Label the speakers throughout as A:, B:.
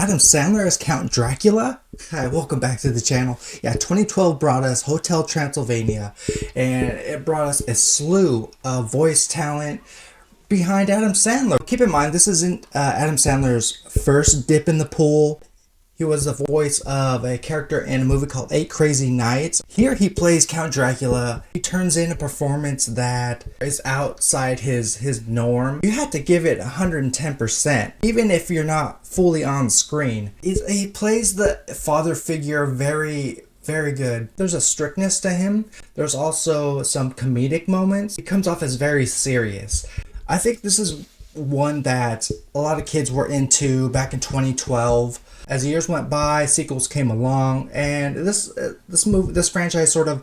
A: Adam Sandler as Count Dracula. Hi, welcome back to the channel. Yeah, 2012 brought us Hotel Transylvania, and it brought us a slew of voice talent behind Adam Sandler. Keep in mind, this isn't Adam Sandler's first dip in the pool. He was the voice of a character in a movie called 8 Crazy Nights. Here he plays Count Dracula. He turns in a performance that is outside his norm. You have to give it 110%, even if you're not fully on screen. He plays the father figure very good. There's a strictness to him. There's also some comedic moments. He comes off as very serious. I think this is one that a lot of kids were into back in 2012. As the years went by, sequels came along, and this franchise sort of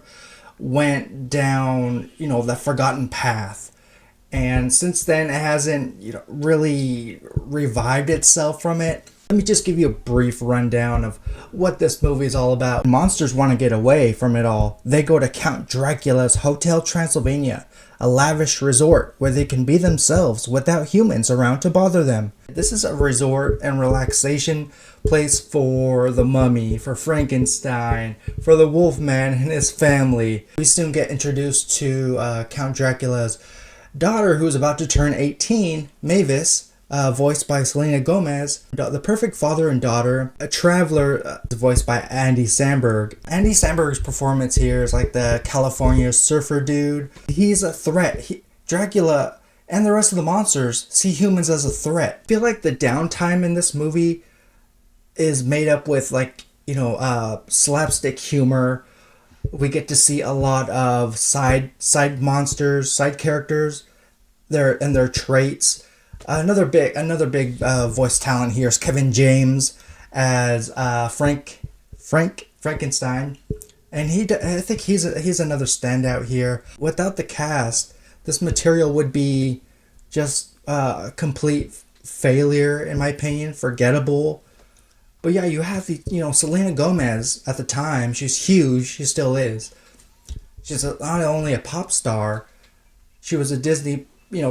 A: went down, the forgotten path. And since then, it hasn't, really revived itself from it. Let me just give you a brief rundown of what this movie is all about. Monsters want to get away from it all. They go to Count Dracula's Hotel Transylvania, a lavish resort where they can be themselves without humans around to bother them. This is a resort and relaxation place for the mummy, for Frankenstein, for the Wolfman and his family. We soon get introduced to Count Dracula's daughter, who's about to turn 18, Mavis, voiced by Selenagomez, the perfect father and daughter. A traveler, voiced by Andy Samberg. Andy Samberg's performance here is like the California surfer dude. He's a threat. Dracula and the rest of the monsters see humans as a threat. I feel like the downtime in this movie is made up with slapstick humor. We get to see a lot of side monsters, side characters, their traits. Another big voice talent here is Kevin James as Frankenstein, and I think he's another standout here. Without the cast, this material would be just a complete failure, in my opinion, forgettable. But yeah, you have Selenagomez at the time. She's huge. She still is. She's not only a pop star, she was a Disney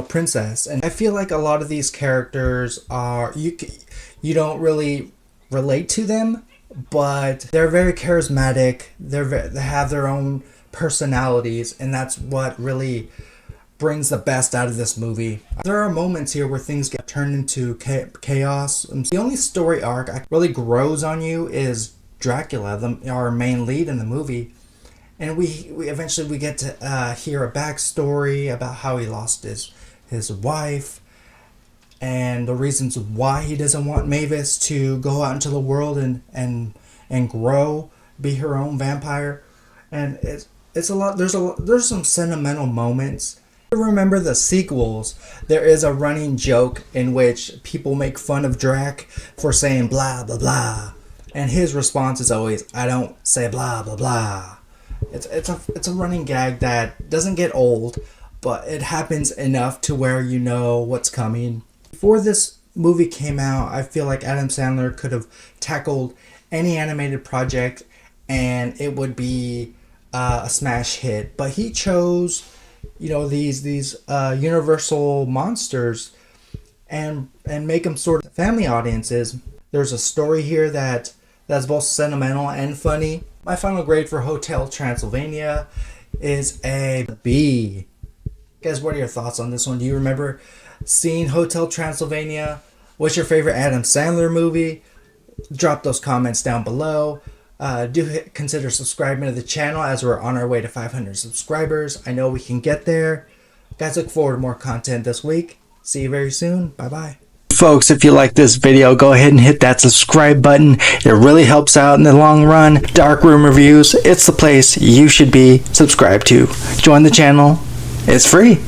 A: princess. And I feel like a lot of these characters are, you don't really relate to them, but they're very charismatic. They have their own personalities, and that's what really brings the best out of this movie. There are moments here where things get turned into chaos. The only story arc that really grows on you is Dracula, our main lead in the movie. And we eventually get to hear a backstory about how he lost his wife and the reasons why he doesn't want Mavis to go out into the world and grow, be her own vampire. And it's a lot. There's some sentimental moments. Remember the sequels, there is a running joke in which people make fun of Drac for saying blah blah blah, and his response is always, "I don't say blah blah blah." It's a running gag that doesn't get old, but it happens enough to where you know what's coming. Before this movie came out, I feel like Adam Sandler could have tackled any animated project and it would be a smash hit, but he chose these universal monsters and make them sort of family audiences. There's a story here that's both sentimental and funny. My final grade for Hotel Transylvania is a B. Guys, what are your thoughts on this one? Do you remember seeing Hotel Transylvania? What's your favorite Adam Sandler movie? Drop those comments down below. Consider subscribing to the channel as we're on our way to 500 subscribers. I know we can get there. Guys, look forward to more content this week. See you very soon. Bye-bye. Folks, if you like this video, go ahead and hit that subscribe button. It really helps out in the long run. Dark Room Reviews, it's the place you should be subscribed to. Join the channel. It's free.